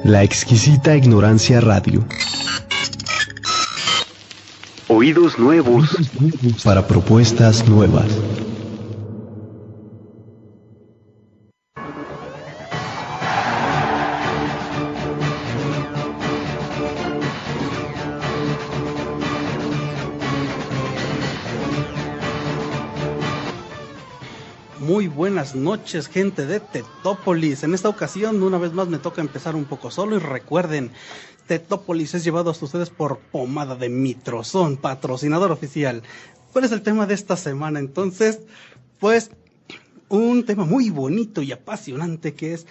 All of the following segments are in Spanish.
La exquisita ignorancia radio. Oídos nuevos para propuestas nuevas. Muy buenas noches, gente de Tetópolis. En esta ocasión, una vez más, me toca empezar un poco solo. Y recuerden, Tetópolis es llevado hasta ustedes por Pomada de Mitrozón, patrocinador oficial. ¿Cuál es el tema de esta semana? Entonces, pues, un tema muy bonito y apasionante que es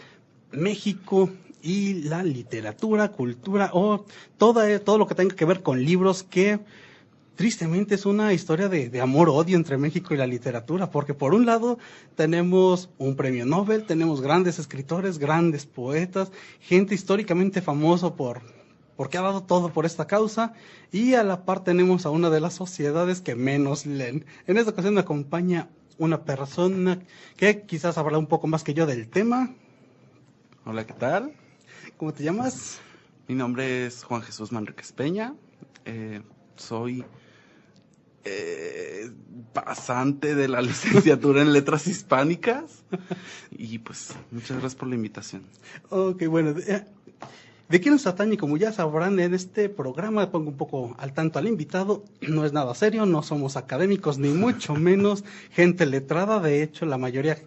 México y la literatura, cultura o todo lo que tenga que ver con libros, que tristemente es una historia de amor-odio entre México y la literatura, porque por un lado tenemos un premio Nobel, tenemos grandes escritores, grandes poetas, gente históricamente famosa porque ha dado todo por esta causa, y a la par tenemos a una de las sociedades que menos leen. En esta ocasión me acompaña una persona que quizás hablará un poco más que yo del tema. Hola, ¿qué tal? ¿Cómo te llamas? Mi nombre es Juan Jesús Manríquez Peña, soy pasante de la licenciatura en Letras Hispánicas y pues muchas gracias por la invitación. Ok, bueno, ¿de qué nos atañe? Como ya sabrán, en este programa pongo un poco al tanto al invitado. No es nada serio, no somos académicos ni mucho menos gente letrada. De hecho, la mayoría,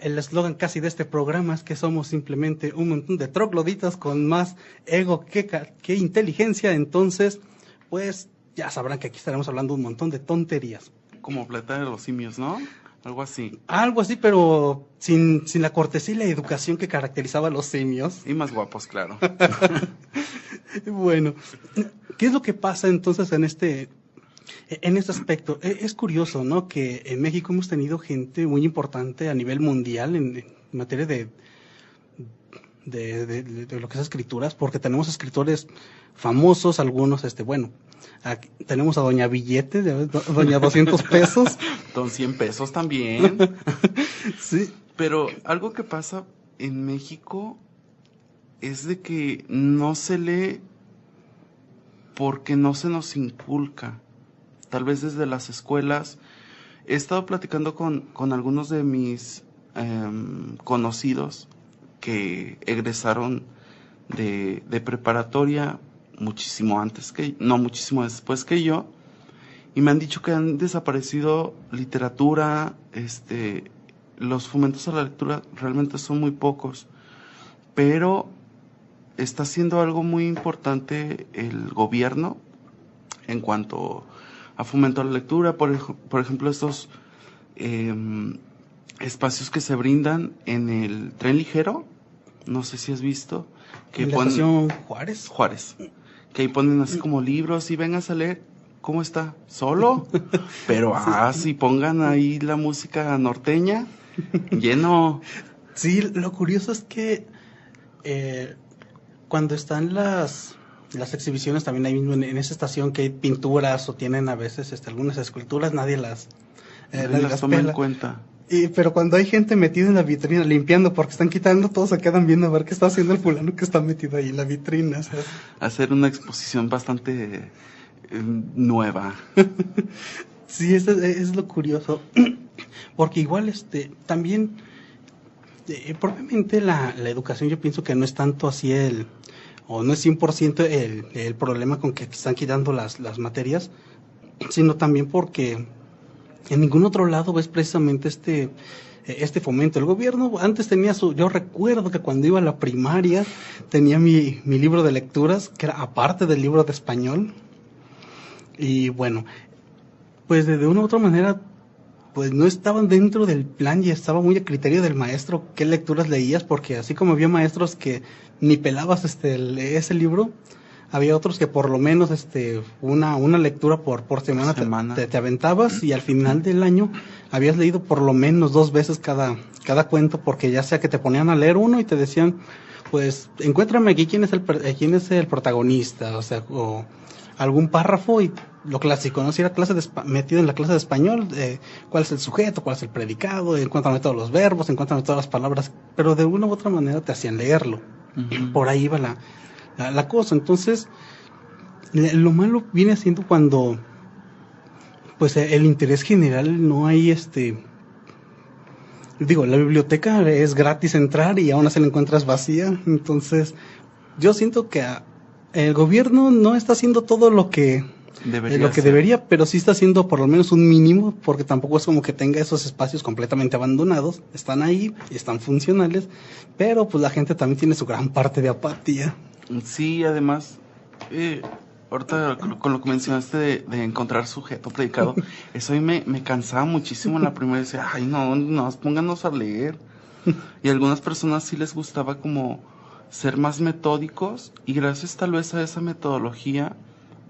el eslogan casi de este programa es que somos simplemente un montón de trogloditas con más ego que inteligencia. Entonces, pues ya sabrán que aquí estaremos hablando un montón de tonterías. Como Planeta de los Simios, ¿no? Algo así. Algo así, pero sin la cortesía y la educación que caracterizaba a los simios. Y más guapos, claro. Bueno, ¿qué es lo que pasa entonces en este aspecto? Es curioso, ¿no? Que en México hemos tenido gente muy importante a nivel mundial en materia de lo que es escrituras, porque tenemos escritores famosos, algunos, bueno, aquí tenemos a Doña Billete, Doña 200 pesos. Don 100 pesos también. Sí. Pero algo que pasa en México es de que no se lee porque no se nos inculca. Tal vez desde las escuelas. He estado platicando con algunos de mis conocidos que egresaron de preparatoria muchísimo después que yo, y me han dicho que han desaparecido literatura, los fomentos a la lectura realmente son muy pocos, pero está haciendo algo muy importante el gobierno en cuanto a fomento a la lectura, por ejemplo estos espacios que se brindan en el tren ligero, no sé si has visto, que ¿En la estación Juárez? Juárez, que ahí ponen así como libros y vengas a leer. ¿Cómo está? ¿Solo? Pero sí, pongan ahí la música norteña, lleno. Sí, lo curioso es que cuando están las exhibiciones también ahí mismo en esa estación, que hay pinturas o tienen a veces algunas esculturas, nadie las toma en cuenta. Pero cuando hay gente metida en la vitrina limpiando porque están quitando, todos se quedan viendo a ver qué está haciendo el fulano que está metido ahí en la vitrina, ¿sabes? Hacer una exposición bastante nueva. Sí, es lo curioso. Porque igual también probablemente la educación, yo pienso que no es tanto así o no es 100% el problema con que están quitando las materias, sino también porque en ningún otro lado ves precisamente este fomento. El gobierno antes tenía yo recuerdo que cuando iba a la primaria tenía mi libro de lecturas, que era aparte del libro de español, y bueno, pues de una u otra manera, pues no estaban dentro del plan y estaba muy a criterio del maestro qué lecturas leías, porque así como había maestros que ni pelabas ese libro, había otros que por lo menos una lectura por semana. Te aventabas, y al final del año habías leído por lo menos 2 veces cada cuento, porque ya sea que te ponían a leer uno y te decían, pues encuéntrame aquí quién es el protagonista, o algún párrafo, y lo clásico, ¿no? Si era metido en la clase de español, cuál es el sujeto, cuál es el predicado, encuéntrame todos los verbos, encuéntrame todas las palabras, pero de una u otra manera te hacían leerlo. Por ahí va la cosa. Entonces, lo malo viene siendo cuando pues el interés general no hay digo, la biblioteca es gratis entrar y aún así la encuentras vacía. Entonces, yo siento que el gobierno no está haciendo todo lo que debería, pero sí está haciendo por lo menos un mínimo, porque tampoco es como que tenga esos espacios completamente abandonados. Están ahí y están funcionales, pero pues la gente también tiene su gran parte de apatía. Sí, además, ahorita con lo que mencionaste de encontrar sujeto predicado, eso a mí me cansaba muchísimo en la primera. Decía, ay, no, pónganos a leer. Y a algunas personas sí les gustaba como ser más metódicos, y gracias tal vez a esa metodología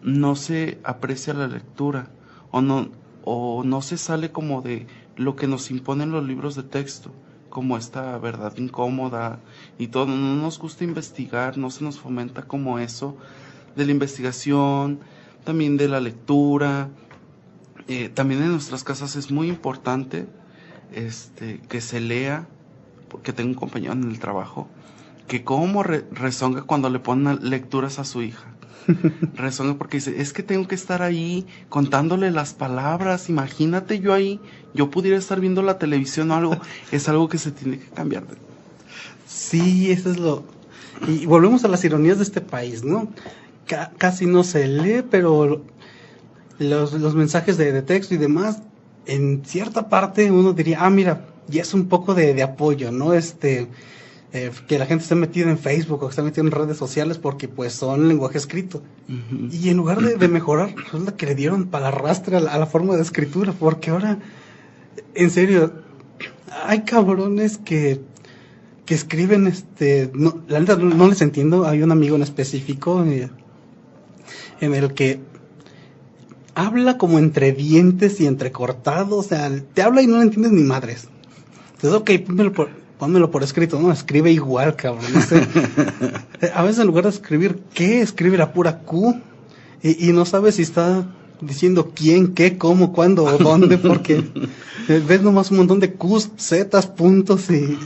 no se aprecia la lectura, o no se sale como de lo que nos imponen los libros de texto, como esta verdad incómoda y todo. No nos gusta investigar, no se nos fomenta como eso de la investigación, también de la lectura. También en nuestras casas es muy importante que se lea, porque tengo un compañero en el trabajo que como rezonga cuando le ponen lecturas a su hija. Rezonga porque dice, es que tengo que estar ahí contándole las palabras. Imagínate yo ahí, yo pudiera estar viendo la televisión o algo. Es algo que se tiene que cambiar. Sí, eso es y volvemos a las ironías de este país, ¿no? Casi no se lee, pero los mensajes de texto y demás, en cierta parte uno diría, mira, ya es un poco de apoyo, ¿no? Que la gente esté metida en Facebook o que esté metida en redes sociales porque pues son lenguaje escrito. Uh-huh. Y en lugar de mejorar, resulta que le dieron para arrastre a la forma de escritura, porque ahora, en serio, hay cabrones que escriben, la neta no les entiendo. Hay un amigo en específico en el que habla como entre dientes y entrecortado, o sea, te habla y no le entiendes ni madres. Entonces, ok, pónmelo por escrito, ¿no? Escribe igual, cabrón, no sé. A veces en lugar de escribir ¿qué? Escribe la pura Q y no sabes si está diciendo quién, qué, cómo, cuándo o dónde, porque ves nomás un montón de Qs, Zs, puntos y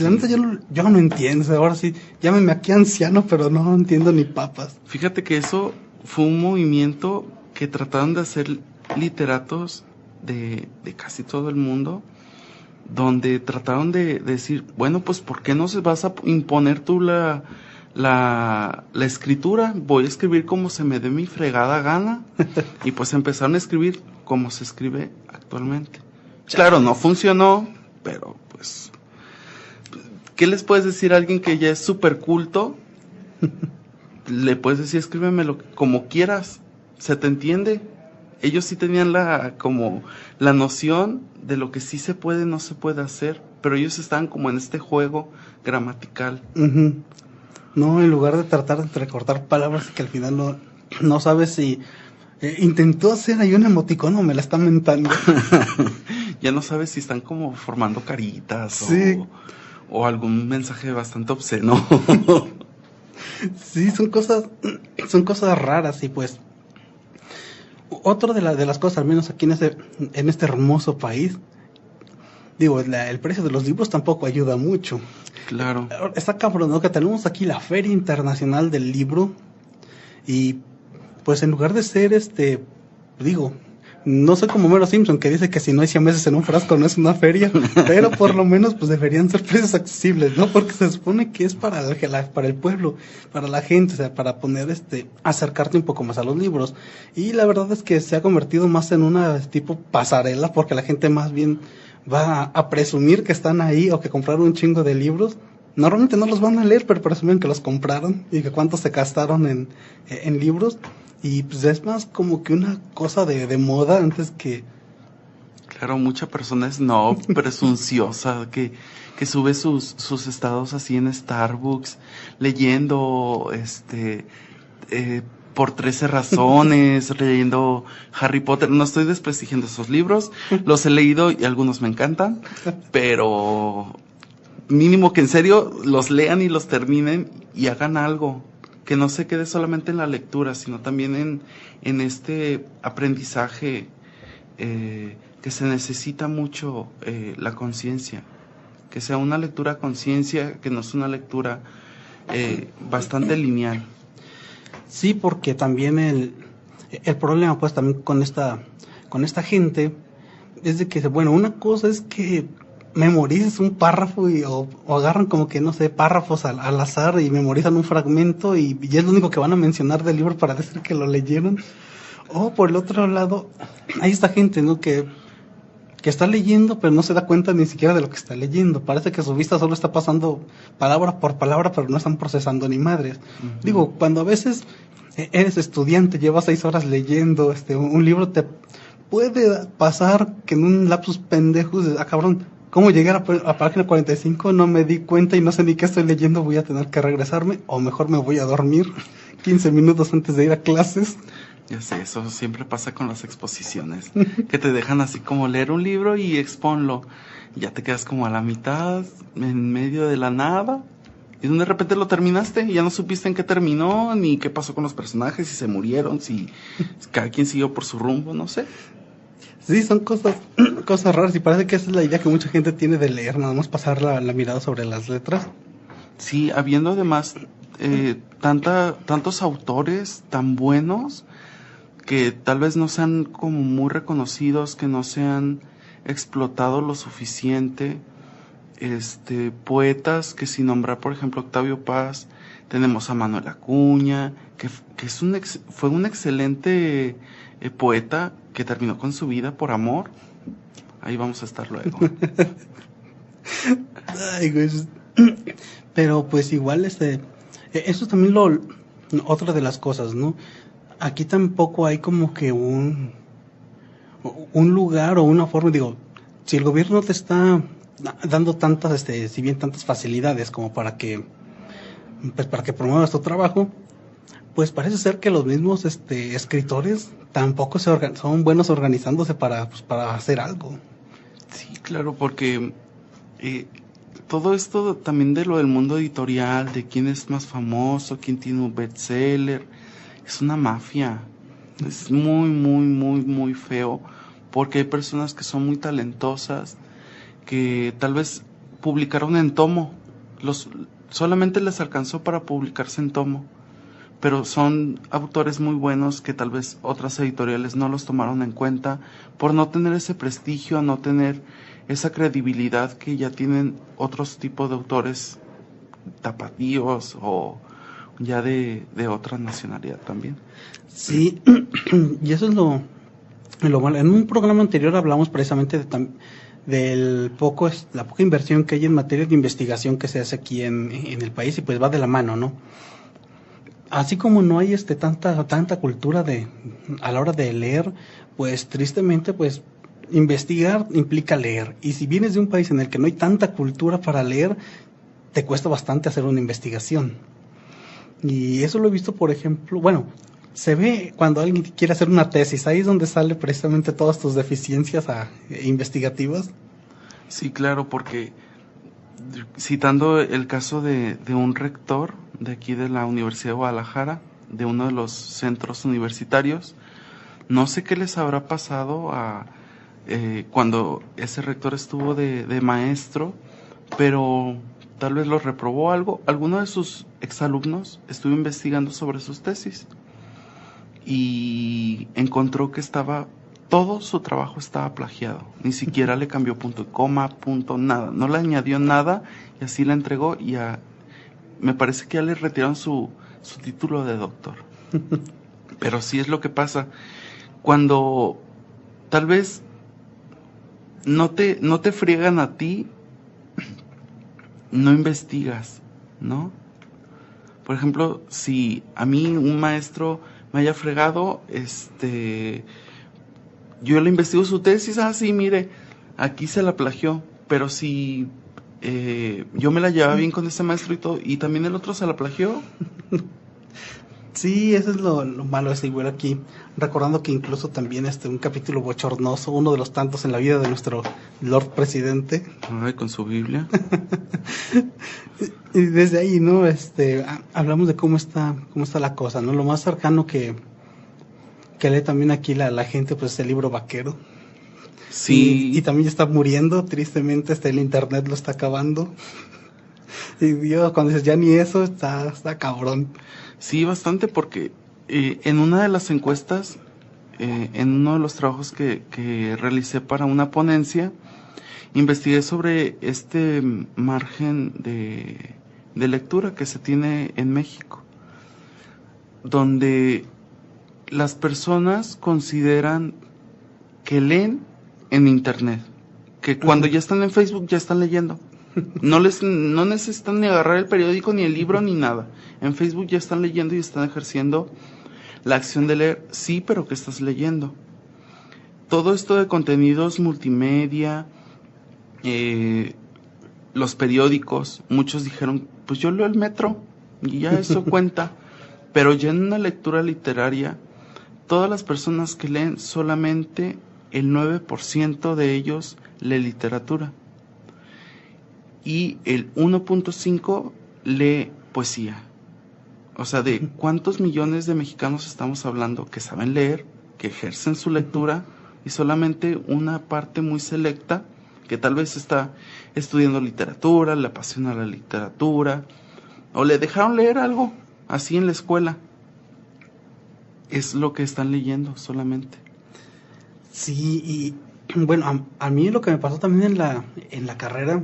la neta yo no entiendo. O sea, ahora sí, llámeme aquí anciano, pero no entiendo ni papas. Fíjate que eso fue un movimiento que trataron de hacer literatos de casi todo el mundo, donde trataron de decir, bueno, pues ¿por qué no se vas a imponer tú la escritura? Voy a escribir como se me dé mi fregada gana. Y pues empezaron a escribir como se escribe actualmente. Claro, no funcionó, pero pues ¿qué les puedes decir a alguien que ya es súper culto? Le puedes decir, escríbemelo como quieras, se te entiende. Ellos sí tenían la noción de lo que sí se puede, no se puede hacer, pero ellos estaban como en este juego gramatical. Uh-huh. No, en lugar de tratar de recortar palabras que al final no sabes si intentó hacer ahí un emoticono, me la están mentando. Ya no sabes si están como formando caritas, sí, o algún mensaje bastante obsceno. Sí, son cosas raras. Y pues otra de las cosas, al menos aquí en este hermoso país, digo, el precio de los libros tampoco ayuda mucho. Claro. Está cabrón, ¿no? Que tenemos aquí la Feria Internacional del Libro y pues en lugar de ser digo, no soy como Homero Simpson que dice que si no hay 100 meses en un frasco no es una feria, pero por lo menos pues deberían ser precios accesibles, ¿no? Porque se supone que es para el pueblo, para la gente, o sea, para poner acercarte un poco más a los libros. Y la verdad es que se ha convertido más en una tipo pasarela, porque la gente más bien va a presumir que están ahí o que compraron un chingo de libros. Normalmente no los van a leer, pero presumen que los compraron y que cuánto se gastaron en libros. Y pues es más como que una cosa de moda antes que... Claro, mucha persona es presunciosa, que sube sus estados así en Starbucks, leyendo por 13 razones, leyendo Harry Potter. No estoy desprestigiando esos libros, los he leído y algunos me encantan, pero mínimo que en serio los lean y los terminen y hagan algo. Que no se quede solamente en la lectura, sino también en este aprendizaje que se necesita mucho, la conciencia. que sea una lectura a conciencia, que no es una lectura bastante lineal. Sí, porque también el problema pues también con esta gente es de que, bueno, una cosa es que memorices un párrafo o agarran como que, no sé, párrafos al azar y memorizan un fragmento y es lo único que van a mencionar del libro para decir que lo leyeron. O por el otro lado, hay esta gente, ¿no? Que está leyendo, pero no se da cuenta ni siquiera de lo que está leyendo. Parece que su vista solo está pasando palabra por palabra, pero no están procesando ni madres. Uh-huh. Digo, cuando a veces eres estudiante, llevas 6 horas leyendo un libro, te puede pasar que en un lapsus pendejo, cabrón, ¿cómo llegar a página 45? No me di cuenta y no sé ni qué estoy leyendo, voy a tener que regresarme, o mejor me voy a dormir 15 minutos antes de ir a clases. Ya sé, eso siempre pasa con las exposiciones, que te dejan así como leer un libro y exponlo. Ya te quedas como a la mitad, en medio de la nada, y de repente lo terminaste y ya no supiste en qué terminó, ni qué pasó con los personajes, si se murieron, si cada quien siguió por su rumbo, no sé. Sí, son cosas raras y parece que esa es la idea que mucha gente tiene de leer, nada más pasar la mirada sobre las letras. Sí, habiendo además tantos autores tan buenos que tal vez no sean como muy reconocidos, que no se han explotado lo suficiente, poetas que sin nombrar, por ejemplo, Octavio Paz, tenemos a Manuel Acuña, que fue un excelente poeta que terminó con su vida por amor. Ahí vamos a estar luego. Ay, güey. Pero pues igual eso también otra de las cosas, ¿no? Aquí tampoco hay como que un lugar o una forma, digo, si el gobierno te está dando tantas, si bien tantas facilidades como para que promuevas tu trabajo, pues parece ser que los mismos escritores tampoco son buenos organizándose para hacer algo. Sí, claro, porque todo esto también de lo del mundo editorial, de quién es más famoso, quién tiene un bestseller, es una mafia. Es muy, muy, muy, muy feo, porque hay personas que son muy talentosas, que tal vez publicaron en tomo, solamente les alcanzó para publicarse en tomo, pero son autores muy buenos que tal vez otras editoriales no los tomaron en cuenta por no tener ese prestigio, no tener esa credibilidad que ya tienen otros tipos de autores tapatíos o ya de otra nacionalidad también. Sí, y eso es lo malo. En un programa anterior hablamos precisamente de la poca inversión que hay en materia de investigación que se hace aquí en el país, y pues va de la mano, ¿no? Así como no hay tanta cultura a la hora de leer, pues tristemente pues investigar implica leer, y si vienes de un país en el que no hay tanta cultura para leer, te cuesta bastante hacer una investigación. Y eso lo he visto, por ejemplo, bueno, se ve cuando alguien quiere hacer una tesis, ahí es donde sale precisamente todas tus deficiencias investigativas. Sí, claro, porque citando el caso de un rector de aquí de la Universidad de Guadalajara, de uno de los centros universitarios, no sé qué les habrá pasado cuando ese rector estuvo de maestro, pero tal vez los reprobó algo. Alguno de sus exalumnos estuvo investigando sobre sus tesis y encontró que todo su trabajo estaba plagiado. Ni siquiera le cambió punto y coma, nada. No le añadió nada y así la entregó y me parece que ya le retiraron su título de doctor. Pero sí es lo que pasa. Cuando tal vez no te friegan a ti, no investigas, ¿no? Por ejemplo, si a mí un maestro me haya fregado, yo le investigo su tesis, sí, mire, aquí se la plagió, pero si yo me la llevaba bien con ese maestro y todo, y también el otro se la plagió. Sí, eso es lo malo, igual aquí, recordando que incluso también un capítulo bochornoso, uno de los tantos en la vida de nuestro Lord Presidente. Ay, con su Biblia. Y desde ahí, ¿no? Hablamos de cómo está la cosa, ¿no? Lo más cercano que lee también aquí la gente, pues es el libro vaquero. Sí. Y también está muriendo, tristemente, el internet lo está acabando. Y Dios, cuando dices ya ni eso, está cabrón. Sí, bastante, porque en una de las encuestas, en uno de los trabajos que realicé para una ponencia, investigué sobre este margen de lectura que se tiene en México, donde las personas consideran que leen en internet, que cuando ya están en Facebook ya están leyendo. No necesitan ni agarrar el periódico, ni el libro, ni nada. En Facebook ya están leyendo y están ejerciendo la acción de leer. Sí, pero ¿qué estás leyendo? Todo esto de contenidos multimedia, los periódicos, muchos dijeron, pues yo leo el Metro y ya eso cuenta. Pero ya en una lectura literaria, todas las personas que leen, solamente el 9% de ellos lee literatura. Y el 1.5 lee poesía. O sea, ¿de cuántos millones de mexicanos estamos hablando que saben leer, que ejercen su lectura, y solamente una parte muy selecta que tal vez está estudiando literatura, le apasiona la literatura, o le dejaron leer algo así en la escuela? Es lo que están leyendo solamente. Sí, y bueno, a mí lo que me pasó también en la carrera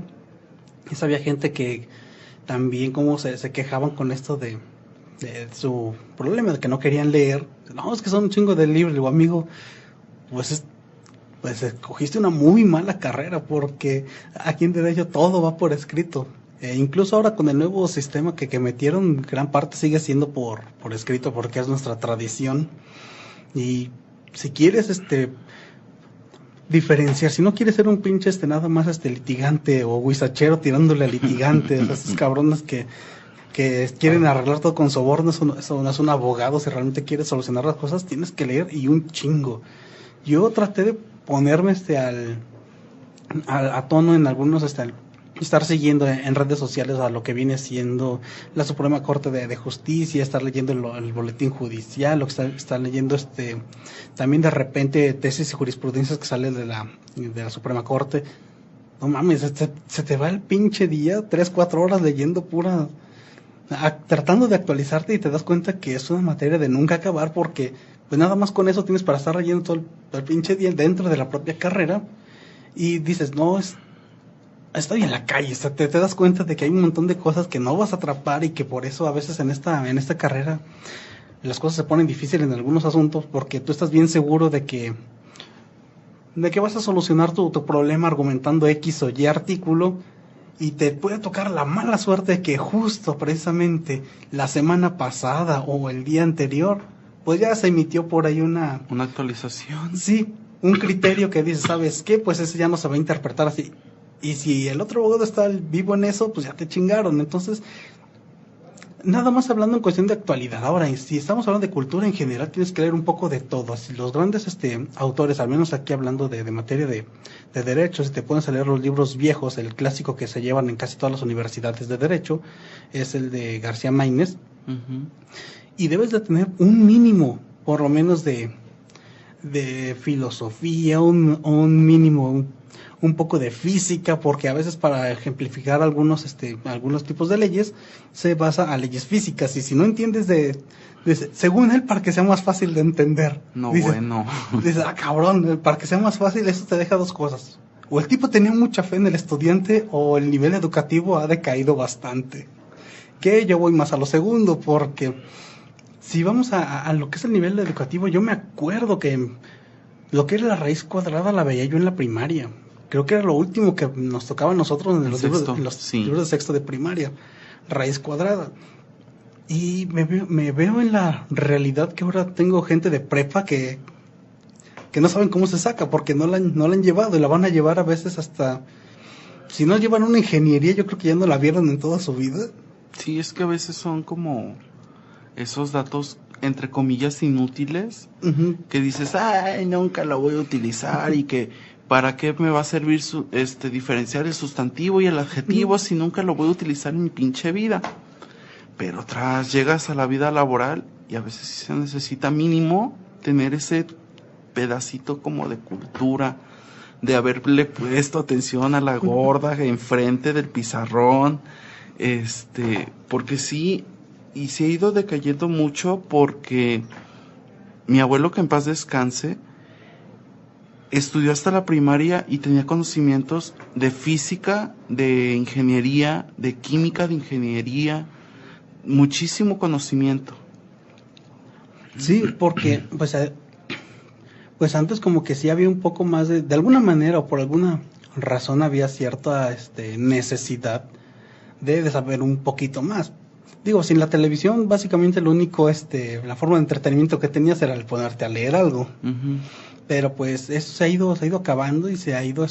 es había gente que también como se quejaban con esto de su problema, de que no querían leer. No, es que son un chingo de libros. Digo, amigo, pues escogiste una muy mala carrera, porque aquí en Derecho todo va por escrito. Incluso ahora con el nuevo sistema que metieron, gran parte sigue siendo por escrito, porque es nuestra tradición. Y si quieres diferenciar, si no quieres ser un pinche nada más litigante o guisachero tirándole a litigantes, esos cabrones que quieren arreglar todo con soborno, eso no es un abogado. Si realmente quieres solucionar las cosas, tienes que leer, y un chingo. Yo traté de ponerme a tono en algunos, estar siguiendo en redes sociales a lo que viene siendo la Suprema Corte de Justicia, estar leyendo el boletín judicial, lo que estar leyendo también de repente tesis y jurisprudencias que salen de la Suprema Corte. No mames, se te va el pinche día, 3-4 horas leyendo tratando de actualizarte, y te das cuenta que es una materia de nunca acabar, porque pues nada más con eso tienes para estar leyendo todo el pinche día dentro de la propia carrera, y dices, no, estoy en la calle. Te das cuenta de que hay un montón de cosas que no vas a atrapar, y que por eso a veces en esta carrera las cosas se ponen difíciles en algunos asuntos, porque tú estás bien seguro de que vas a solucionar tu problema argumentando X o Y artículo, y te puede tocar la mala suerte de que justo precisamente la semana pasada o el día anterior pues ya se emitió por ahí una actualización. Sí, un criterio que dice, ¿sabes qué? Pues ese ya no se va a interpretar así. Y si el otro abogado está vivo en eso, pues ya te chingaron. Entonces, nada más hablando en cuestión de actualidad. Ahora, si estamos hablando de cultura en general, tienes que leer un poco de todo. Así, los grandes autores, al menos aquí hablando de materia de derecho, si te pones a leer los libros viejos, el clásico que se llevan en casi todas las universidades de derecho es el de García Maínez. Uh-huh. Y debes de tener un mínimo, por lo menos de filosofía, un mínimo, un poco de física, porque a veces para ejemplificar algunos tipos de leyes se basa a leyes físicas, y si no entiendes según él, para que sea más fácil de entender. No, dice, bueno. Dice, cabrón, para que sea más fácil, eso te deja dos cosas. O el tipo tenía mucha fe en el estudiante, o el nivel educativo ha decaído bastante. Que yo voy más a lo segundo, porque si vamos a lo que es el nivel educativo, yo me acuerdo que lo que era la raíz cuadrada la veía yo en la primaria. Creo que era lo último que nos tocaba a nosotros en los libros de sexto de primaria, raíz cuadrada. Y me veo en la realidad que ahora tengo gente de prepa que no saben cómo se saca, porque no la han llevado, y la van a llevar a veces hasta, si no llevan una ingeniería, yo creo que ya no la vieron en toda su vida. Sí, es que a veces son como esos datos entre comillas inútiles, uh-huh, que dices, ay, nunca lo voy a utilizar, y que ¿para qué me va a servir diferenciar el sustantivo y el adjetivo, uh-huh, si nunca lo voy a utilizar en mi pinche vida? Pero llegas a la vida laboral, y a veces sí se necesita mínimo tener ese pedacito como de cultura, de haberle puesto atención a la gorda enfrente del pizarrón, porque sí, y se ha ido decayendo mucho porque mi abuelo, que en paz descanse, estudió hasta la primaria y tenía conocimientos de física, de ingeniería, de química, de ingeniería, muchísimo conocimiento. Sí, porque pues antes como que sí había un poco más de alguna manera o por alguna razón había cierta necesidad de saber un poquito más. Digo, sin la televisión básicamente lo único, la forma de entretenimiento que tenías era el ponerte a leer algo. Uh-huh. Pero pues eso se ha ido acabando y se ha ido,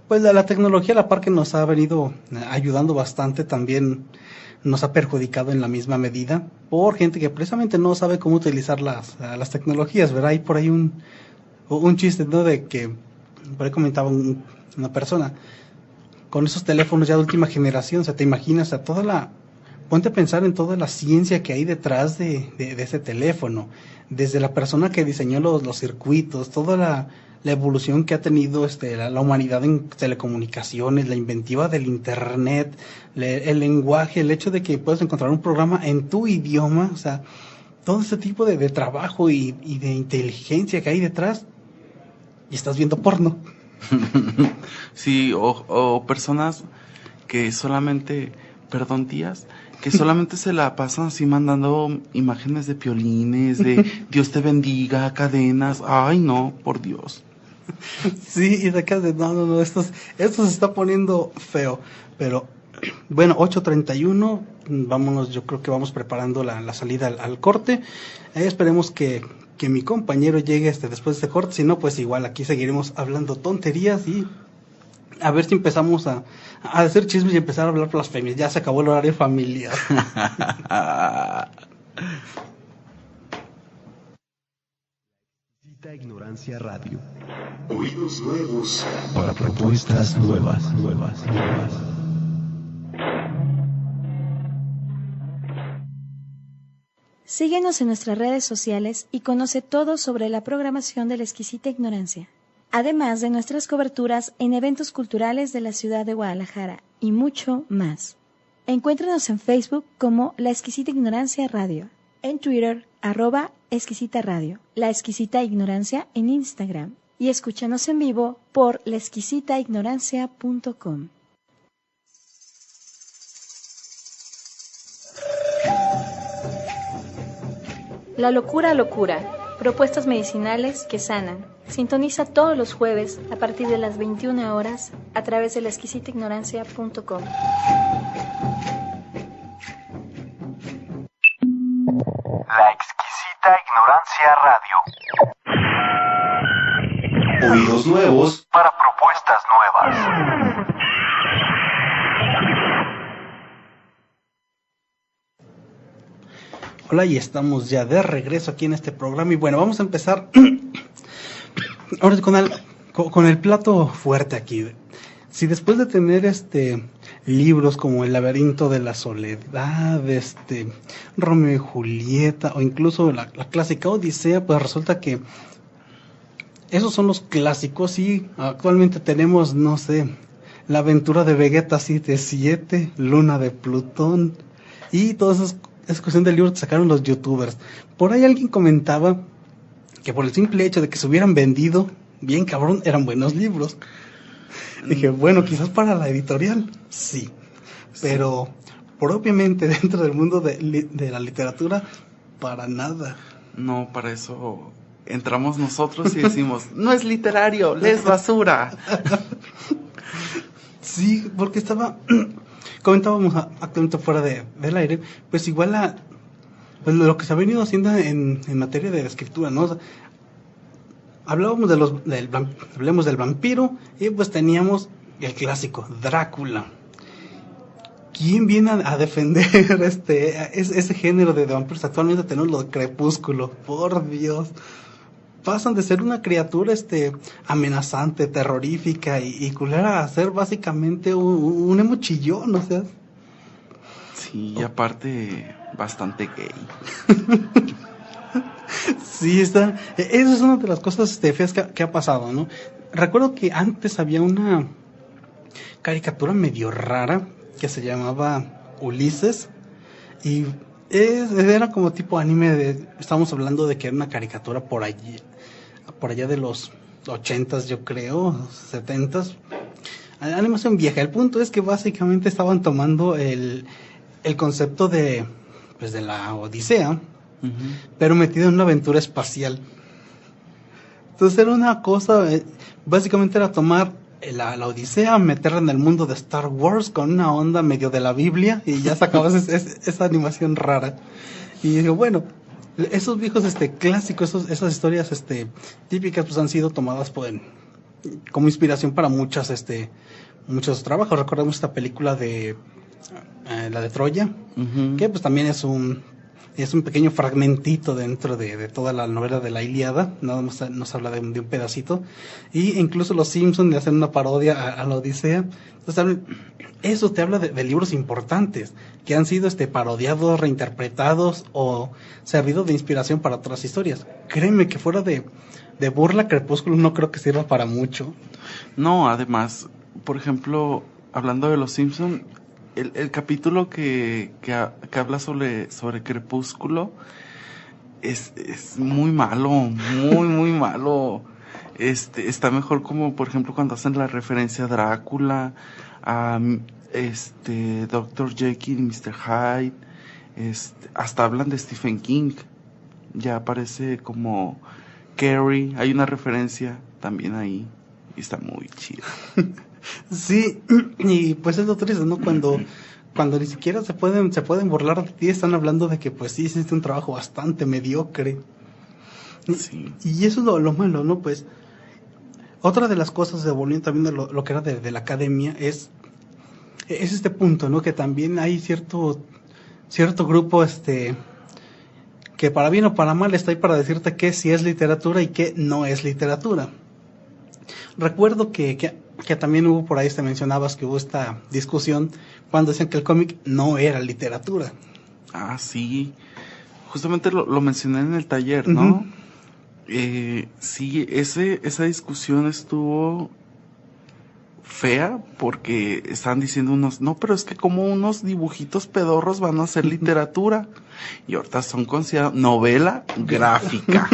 pues la tecnología a la par que nos ha venido ayudando bastante, también nos ha perjudicado en la misma medida por gente que precisamente no sabe cómo utilizar las tecnologías, ¿verdad? Hay por ahí un chiste, ¿no? De que, por ahí comentaba una persona, con esos teléfonos ya de última generación, o sea, te imaginas ponte a pensar en toda la ciencia que hay detrás de ese teléfono, desde la persona que diseñó los circuitos, toda la evolución que ha tenido la humanidad en telecomunicaciones, la inventiva del internet, el lenguaje, el hecho de que puedes encontrar un programa en tu idioma, o sea, todo ese tipo de trabajo y de inteligencia que hay detrás, y estás viendo porno. Sí, o personas que solamente, perdón tías, que solamente se la pasan así mandando imágenes de piolines, de Dios te bendiga, cadenas, ay no, por Dios. Sí, y de acá no, esto se está poniendo feo, pero bueno, 8:31, vámonos, yo creo que vamos preparando la salida al corte, esperemos que mi compañero llegue después de este corte, si no, pues igual aquí seguiremos hablando tonterías y a ver si empezamos a hacer chismes y empezar a hablar blasfemias. Ya se acabó el horario familiar. Ignorancia Radio. Oídos nuevos para propuestas nuevas. Síguenos en nuestras redes sociales y conoce todo sobre la programación de La Exquisita Ignorancia, además de nuestras coberturas en eventos culturales de la ciudad de Guadalajara y mucho más. Encuéntranos en Facebook como La Exquisita Ignorancia Radio, en Twitter @Exquisita Radio, La Exquisita Ignorancia en Instagram y escúchanos en vivo por laexquisitaignorancia.com. La locura, propuestas medicinales que sanan. Sintoniza todos los jueves a partir de las 21 horas a través de laexquisitaignorancia.com. La Exquisita Ignorancia Radio. Oídos nuevos para propuestas nuevas. Hola, y estamos ya de regreso aquí en este programa y bueno, vamos a empezar ahora con el plato fuerte aquí. Si después de tener libros como El laberinto de la soledad, Romeo y Julieta o incluso la clásica Odisea, pues resulta que esos son los clásicos y actualmente tenemos, no sé, La aventura de Vegeta 7-7, Luna de Plutón y todas esas. Es cuestión del libro que sacaron los youtubers. Por ahí alguien comentaba que por el simple hecho de que se hubieran vendido bien cabrón, eran buenos libros. Dije, bueno, quizás para la editorial, sí. Pero propiamente dentro del mundo de la literatura, para nada. No, para eso entramos nosotros y decimos, no es literario, es basura. Sí, porque comentábamos actualmente fuera del aire, pues igual pues lo que se ha venido haciendo en materia de escritura, ¿no? O sea, hablábamos hablemos del vampiro y pues teníamos el clásico Drácula. ¿Quién viene a defender ese género de vampiros? Actualmente tenemos lo de Crepúsculo, por Dios. Pasan de ser una criatura amenazante, terrorífica y culera a ser básicamente un emo chillón, o sea. Sí, y aparte bastante gay. Sí, está. Esa es una de las cosas feas que ha pasado, ¿no? Recuerdo que antes había una caricatura medio rara que se llamaba Ulises y era como tipo anime. Estamos hablando de que era una caricatura por allá de los 80s, yo creo, 70s. Animación vieja. El punto es que básicamente estaban tomando el concepto de la Odisea, uh-huh, pero metido en una aventura espacial. Entonces era una cosa, básicamente era tomar la Odisea, meterla en el mundo de Star Wars con una onda medio de la Biblia y ya sacabas esa animación rara. Y digo, bueno, esos viejos clásicos, esas historias típicas pues han sido tomadas como inspiración para muchos trabajos. Recordemos esta película de la de Troya, uh-huh, que pues también es un pequeño fragmentito dentro de toda la novela de la Ilíada, nada más nos habla de un pedacito, y incluso los Simpsons le hacen una parodia a la Odisea. Entonces eso te habla de libros importantes que han sido parodiados, reinterpretados o servido de inspiración para otras historias. Créeme que fuera de burla, Crepúsculo no creo que sirva para mucho. No, además, por ejemplo, hablando de los Simpsons, el capítulo que habla sobre Crepúsculo es muy malo, muy malo. Está mejor como, por ejemplo, cuando hacen la referencia a Drácula, a Dr. Jekyll y Mr. Hyde, hasta hablan de Stephen King, ya aparece como Carrie, hay una referencia también ahí, y está muy chido. Sí, y pues es lo triste, ¿no? Cuando ni siquiera se pueden burlar de ti, están hablando de que pues sí hiciste un trabajo bastante mediocre. Sí. Y eso es lo malo, ¿no? Pues otra de las cosas, volviendo también de lo que era de la academia, es este punto, ¿no? Que también hay cierto grupo que para bien o para mal está ahí para decirte que sí es literatura y que no es literatura. Recuerdo que también hubo por ahí, mencionabas que hubo esta discusión cuando decían que el cómic no era literatura. Ah, sí. Justamente lo mencioné en el taller, ¿no? Uh-huh. Sí, esa discusión estuvo fea porque estaban diciendo no, pero es que como unos dibujitos pedorros van a ser literatura. Y ahorita son considerados novela gráfica.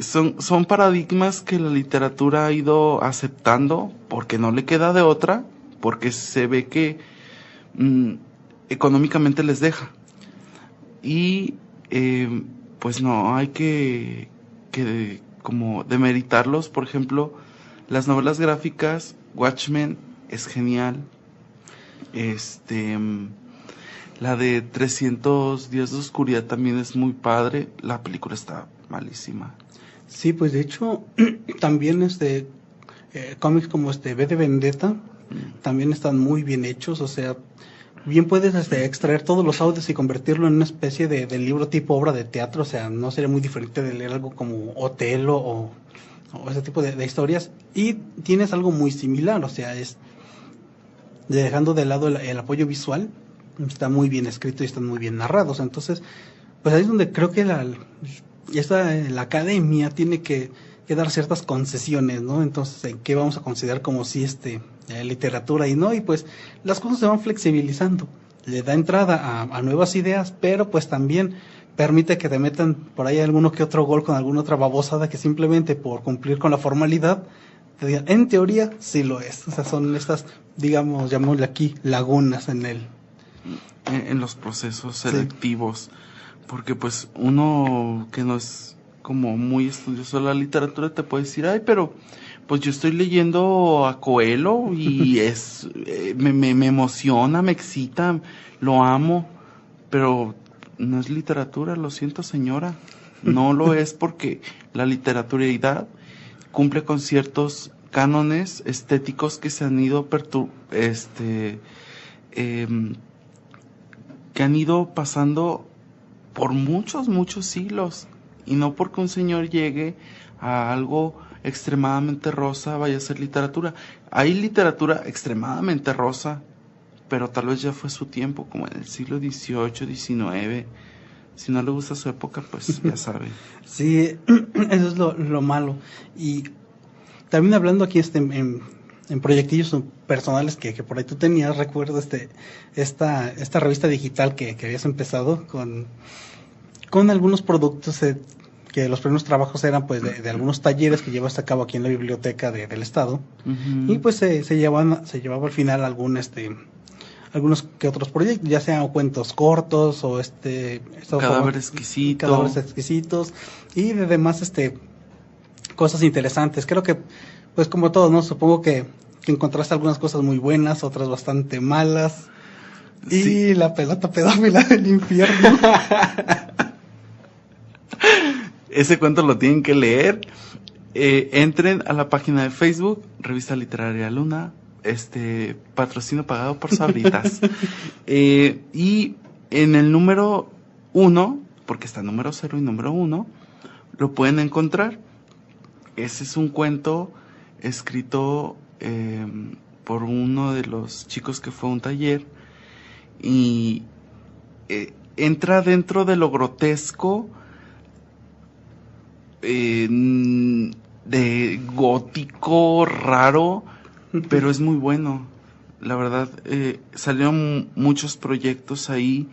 Son paradigmas que la literatura ha ido aceptando porque no le queda de otra, porque se ve que económicamente les deja. Y pues no hay que como demeritarlos. Por ejemplo, las novelas gráficas, Watchmen es genial. La de 300 días de oscuridad también es muy padre. La película está malísima. Sí, pues de hecho también cómics como V de Vendetta también están muy bien hechos. O sea, bien puedes extraer todos los audios y convertirlo en una especie de libro tipo obra de teatro. O sea, no sería muy diferente de leer algo como Otelo o ese tipo de historias, y tienes algo muy similar. O sea, dejando de lado el apoyo visual, está muy bien escrito y están muy bien narrados. Entonces, pues ahí es donde creo que la academia tiene que dar ciertas concesiones, ¿no? Entonces, ¿en qué vamos a considerar como si literatura y no? Y pues las cosas se van flexibilizando, le da entrada a nuevas ideas, pero pues también permite que te metan por ahí alguno que otro gol con alguna otra babosada que simplemente por cumplir con la formalidad te digan, en teoría sí lo es. O sea, son estas, digamos, llamémosle aquí, lagunas en los procesos selectivos. Sí. Porque pues uno que no es como muy estudioso de la literatura te puede decir, ay, pero pues yo estoy leyendo a Coelho y me emociona, me excita, lo amo, pero no es literatura, lo siento, señora. No lo es, porque la literaturalidad cumple con ciertos cánones estéticos que se han ido que han ido pasando por muchos siglos, y no porque un señor llegue a algo extremadamente rosa vaya a ser literatura. Hay literatura extremadamente rosa, pero tal vez ya fue su tiempo, como en el siglo XVIII, XIX, Si no le gusta su época, pues ya sabe. Sí, eso es lo malo. Y también hablando aquí en proyectillos personales que por ahí tú tenías, recuerdo esta revista digital que habías empezado con algunos productos que los primeros trabajos eran pues de algunos talleres que llevaste a cabo aquí en la biblioteca del estado. Uh-huh. Y pues se llevaba al final algunos que otros proyectos, ya sean cuentos cortos o cadáveres exquisitos y de demás cosas interesantes. Creo que pues como todo, ¿no? Supongo que encontraste algunas cosas muy buenas, otras bastante malas. Sí. Y la pelota pedófila del infierno. Ese cuento lo tienen que leer. Entren a la página de Facebook, Revista Literaria Luna, patrocinio pagado por Sabritas. Y en el número 1, porque está número 0 y número 1, lo pueden encontrar. Ese es un cuento escrito por uno de los chicos que fue a un taller y entra dentro de lo grotesco, de gótico, raro, pero es muy bueno. La verdad, salieron muchos proyectos ahí.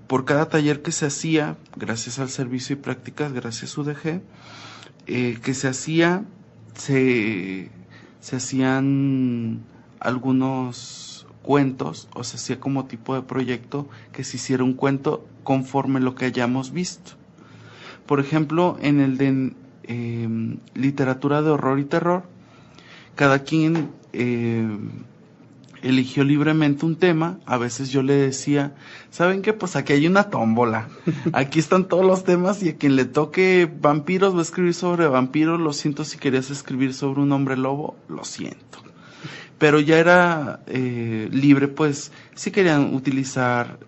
Por cada taller que se hacía, gracias al servicio y prácticas, gracias UDG, que se hacía, se hacían algunos cuentos, o se hacía como tipo de proyecto que se hiciera un cuento conforme lo que hayamos visto. Por ejemplo, en el de literatura de horror y terror, cada quien eligió libremente un tema. A veces yo le decía, ¿saben qué? Pues aquí hay una tómbola, aquí están todos los temas y a quien le toque vampiros va a escribir sobre vampiros. Lo siento, si querías escribir sobre un hombre lobo, lo siento. Pero ya era libre, pues, si querían utilizar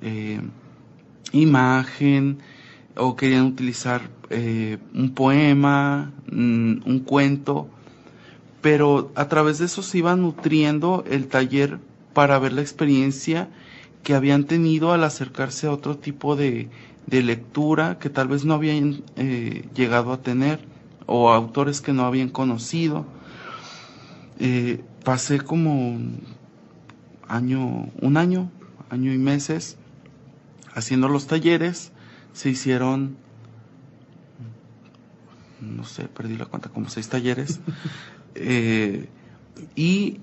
imagen o querían utilizar un poema, un cuento, pero a través de eso se iba nutriendo el taller para ver la experiencia que habían tenido al acercarse a otro tipo de lectura que tal vez no habían llegado a tener, o autores que no habían conocido. Pasé como un año y meses haciendo los talleres. Se hicieron, no sé, perdí la cuenta, como 6 talleres. Y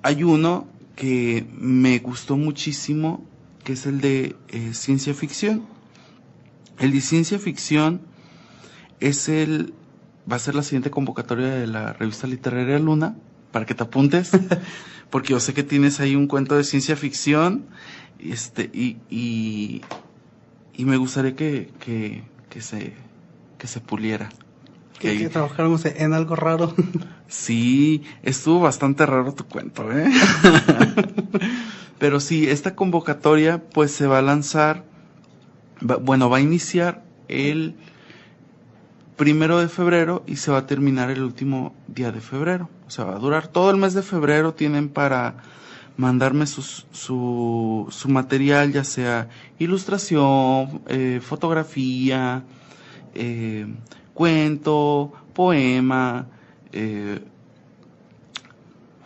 hay uno que me gustó muchísimo, que es el de ciencia ficción. El de ciencia ficción va a ser la siguiente convocatoria de la Revista Literaria Luna, para que te apuntes, porque yo sé que tienes ahí un cuento de ciencia ficción, y me gustaría que se puliera. Que trabajáramos en algo raro. Sí, estuvo bastante raro tu cuento, ¿eh? Pero sí, esta convocatoria pues se va a lanzar, va a iniciar el 1 de febrero y se va a terminar el último día de febrero. O sea, va a durar todo el mes de febrero. Tienen para mandarme su material, ya sea ilustración, fotografía, cuento, poema.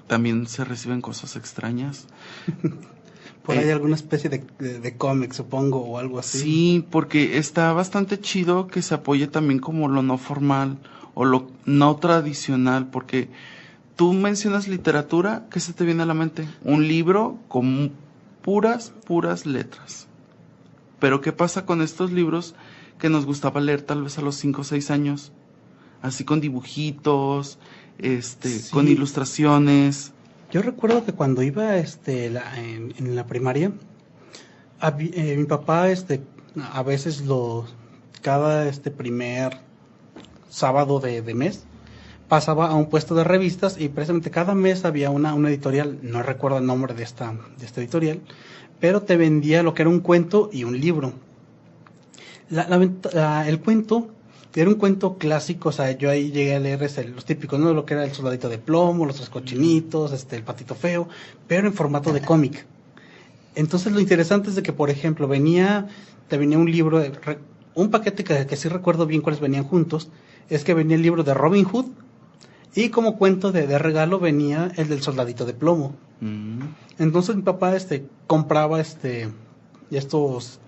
También se reciben cosas extrañas. Por ahí alguna especie de cómic, supongo, o algo así. Sí, porque está bastante chido que se apoye también como lo no formal o lo no tradicional, porque tú mencionas literatura, ¿qué se te viene a la mente? Un libro con puras letras. Pero ¿qué pasa con estos libros que nos gustaba leer tal vez a los 5 o 6 años? Así con dibujitos, sí, con ilustraciones. Yo recuerdo que cuando iba en la primaria, mi papá a veces cada primer sábado de mes pasaba a un puesto de revistas y precisamente cada mes había una editorial, no recuerdo el nombre de esta editorial, pero te vendía lo que era un cuento y un libro. El cuento era un cuento clásico, o sea, yo ahí llegué a leer los típicos, ¿no? Lo que era El Soldadito de Plomo, Los Tres Cochinitos, El Patito Feo, pero en formato de cómic. Entonces lo interesante es de que, por ejemplo, te venía un libro, un paquete que sí recuerdo bien cuáles venían juntos, es que venía el libro de Robin Hood, y como cuento de regalo venía el del Soldadito de Plomo. Entonces mi papá compraba estos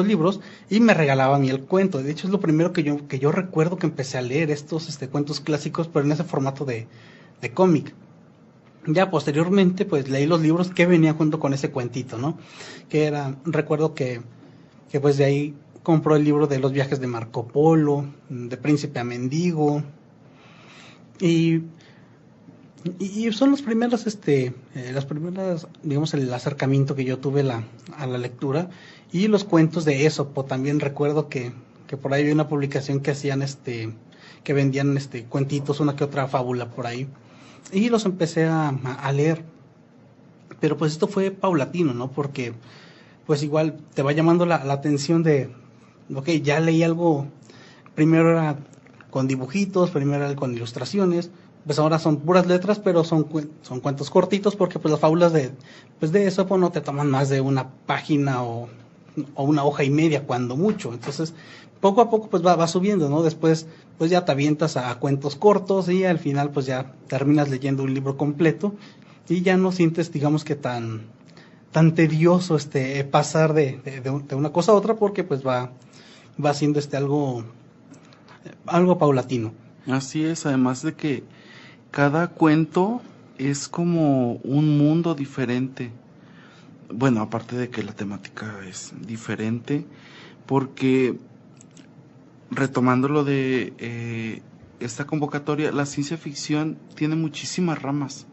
libros y me regalaba a mí el cuento. De hecho es lo primero que yo recuerdo que empecé a leer estos cuentos clásicos, pero en ese formato de cómic. Ya posteriormente pues leí los libros que venían junto con ese cuentito, ¿no? Recuerdo que pues de ahí compró el libro de los viajes de Marco Polo, de Príncipe a Mendigo, y son los primeros, digamos, el acercamiento que yo tuve a la lectura. Y los cuentos de Ésopo, también recuerdo que por ahí había una publicación que hacían, que vendían cuentitos, una que otra fábula por ahí. Y los empecé a leer. Pero pues esto fue paulatino, ¿no? Porque pues igual te va llamando la atención ya leí algo, primero era con dibujitos, primero era con ilustraciones, pues ahora son puras letras, pero son cuentos cortitos, porque pues las fábulas de Esopo no te toman más de una página o una hoja y media, cuando mucho. Entonces poco a poco pues va subiendo, ¿no? Después pues ya te avientas a cuentos cortos y al final pues ya terminas leyendo un libro completo y ya no sientes, digamos, que tan tedioso pasar de una cosa a otra, porque pues va siendo algo paulatino. Así es, además de que cada cuento es como un mundo diferente. Bueno, aparte de que la temática es diferente, porque retomando lo de esta convocatoria, la ciencia ficción tiene muchísimas ramas.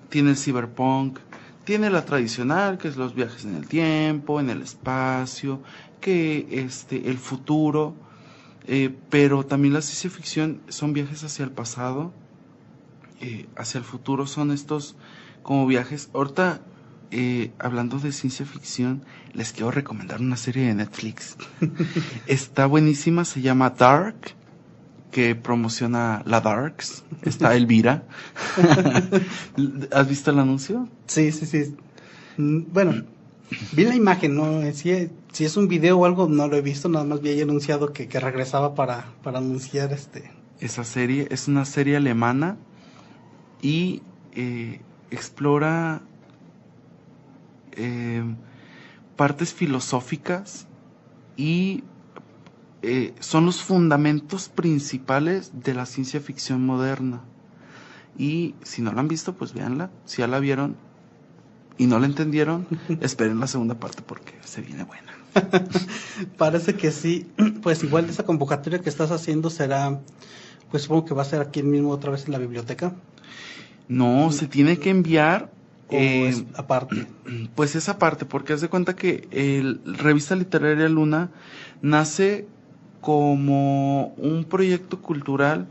Tiene el cyberpunk, tiene la tradicional, que es los viajes en el tiempo, en el espacio, que el futuro, pero también la ciencia ficción son viajes hacia el pasado, hacia el futuro, son estos como viajes. Ahorita, hablando de ciencia ficción, les quiero recomendar una serie de Netflix. Está buenísima, se llama Dark, que promociona la Darks. Está Elvira. ¿Has visto el anuncio? Sí. Bueno, vi la imagen, ¿no? Si es un video o algo, no lo he visto, nada más vi ahí anunciado que regresaba para anunciar Esa serie es una serie alemana y explora partes filosóficas y son los fundamentos principales de la ciencia ficción moderna. Y si no la han visto, pues véanla. Si ya la vieron y no la entendieron, esperen la segunda parte porque se viene buena. Parece que sí. Pues igual esa convocatoria que estás haciendo será, pues supongo que va a ser aquí mismo otra vez en la biblioteca. No, se tiene que enviar. ¿O es aparte? Pues es aparte, porque haz de cuenta que el Revista Literaria Luna nace como un proyecto cultural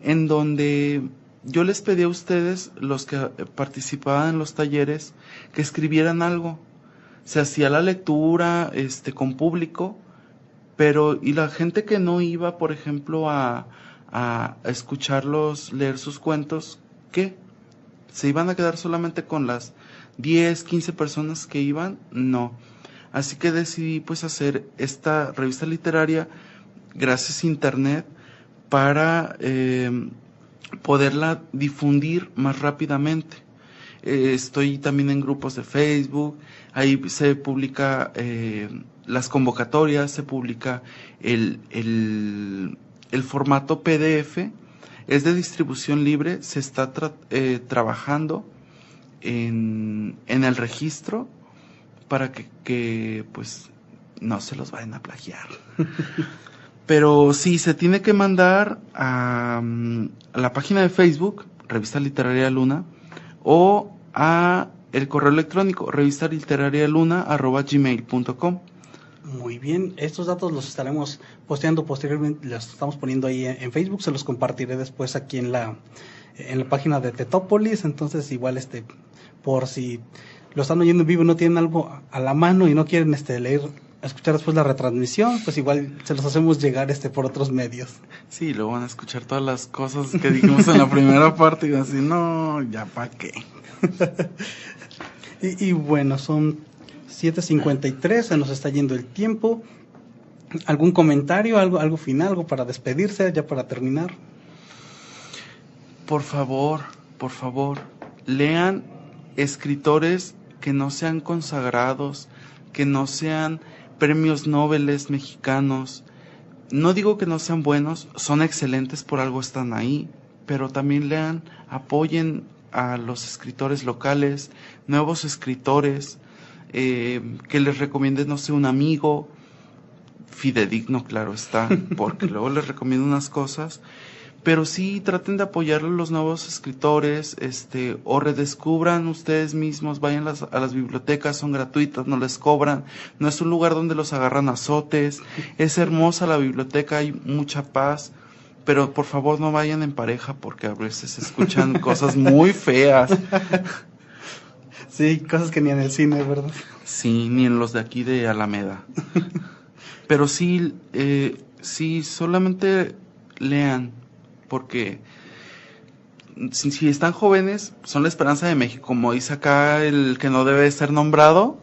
en donde yo les pedí a ustedes, los que participaban en los talleres, que escribieran algo. Se hacía la lectura con público, pero y la gente que no iba, por ejemplo, a escucharlos leer sus cuentos, ¿qué? ¿Se iban a quedar solamente con las 10, 15 personas que iban? No. Así que decidí pues hacer esta revista literaria gracias a internet para poderla difundir más rápidamente. Estoy también en grupos de Facebook, ahí se publica las convocatorias, se publica el formato PDF, es de distribución libre, se está trabajando en el registro para que pues no se los vayan a plagiar. Pero sí, se tiene que mandar a la página de Facebook, Revista Literaria Luna, o a el correo electrónico, revistaliteraria.luna@gmail.com. Muy bien, estos datos los estaremos posteando posteriormente, los estamos poniendo ahí en Facebook, se los compartiré después aquí en la página de Tetópolis. Entonces igual por si lo están oyendo en vivo y no tienen algo a la mano y no quieren escuchar después la retransmisión, pues igual se los hacemos llegar por otros medios. Sí, luego van a escuchar todas las cosas que dijimos en la primera parte y así, no, ya para qué. Y bueno, son 7:53, se nos está yendo el tiempo. ¿Algún comentario, algo final, algo para despedirse, ya para terminar? Por favor, lean escritores que no sean consagrados, que no sean premios Nobel mexicanos. No digo que no sean buenos, son excelentes, por algo están ahí, pero también lean, apoyen a los escritores locales, nuevos escritores, que les recomienden, no sé, un amigo fidedigno, claro está, porque luego les recomiendo unas cosas, pero sí traten de apoyar a los nuevos escritores, o redescubran ustedes mismos, vayan a las bibliotecas, son gratuitas, no les cobran, no es un lugar donde los agarran a azotes, es hermosa la biblioteca, hay mucha paz, pero por favor no vayan en pareja porque a veces se escuchan cosas muy feas. Sí, cosas que ni en el cine, ¿verdad? Sí, ni en los de aquí de Alameda. Pero sí, solamente lean, porque si están jóvenes, son la esperanza de México, como dice acá el que no debe ser nombrado.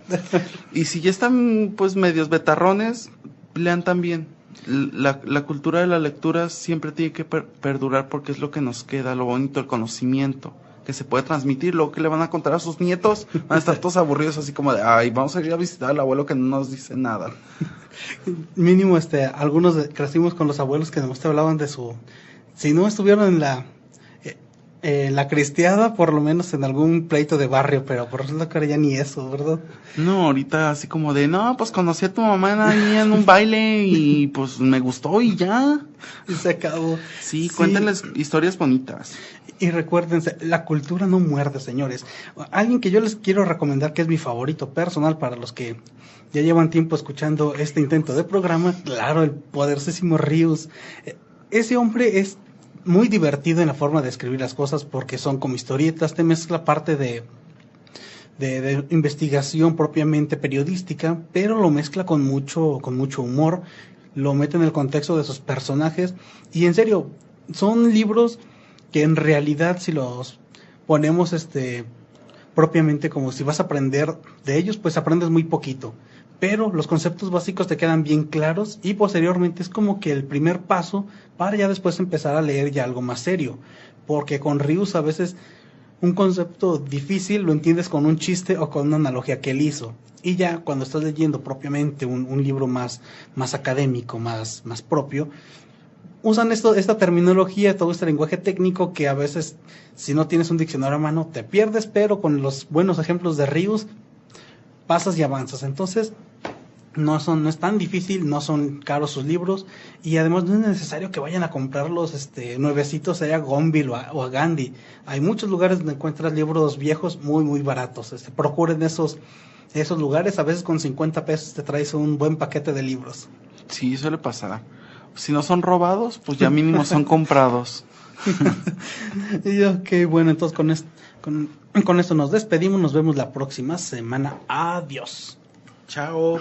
Y si ya están pues medios betarrones, lean también. La cultura de la lectura siempre tiene que perdurar porque es lo que nos queda, lo bonito, el conocimiento que se puede transmitir. Luego que le van a contar a sus nietos, van a estar todos aburridos así como de, ay, vamos a ir a visitar al abuelo que no nos dice nada. Mínimo, algunos crecimos con los abuelos que nos hablaban de si no estuvieron en la cristiada, por lo menos en algún pleito de barrio, pero por resulta que ahora ya ni eso, ¿verdad? No, ahorita así como de, no, pues conocí a tu mamá ahí en un baile y pues me gustó y ya. Y se acabó. Sí, cuéntenles historias bonitas. Y recuérdense, la cultura no muerde, señores. Alguien que yo les quiero recomendar, que es mi favorito personal para los que ya llevan tiempo escuchando este intento de programa, claro, el poderosísimo Ríos. Ese hombre es muy divertido en la forma de escribir las cosas porque son como historietas, te mezcla parte de investigación propiamente periodística, pero lo mezcla con mucho humor, lo mete en el contexto de sus personajes y en serio, son libros que en realidad si los ponemos propiamente como si vas a aprender de ellos, pues aprendes muy poquito, pero los conceptos básicos te quedan bien claros y posteriormente es como que el primer paso para ya después empezar a leer ya algo más serio, porque con Ríos a veces un concepto difícil lo entiendes con un chiste o con una analogía que él hizo, y ya cuando estás leyendo propiamente un libro más académico, más propio, usan esta terminología, todo este lenguaje técnico que a veces si no tienes un diccionario a mano te pierdes, pero con los buenos ejemplos de Ríos pasas y avanzas. Entonces no es tan difícil, no son caros sus libros y además no es necesario que vayan a comprarlos nuevecitos allá a Gonville o a Gandhi. Hay muchos lugares donde encuentras libros viejos muy muy baratos. Procuren esos lugares, a veces con 50 pesos te traes un buen paquete de libros. Sí, suele pasar. Si no son robados, pues ya mínimo son comprados. Y ok, bueno, entonces con esto nos despedimos, nos vemos la próxima semana. Adiós. Chao.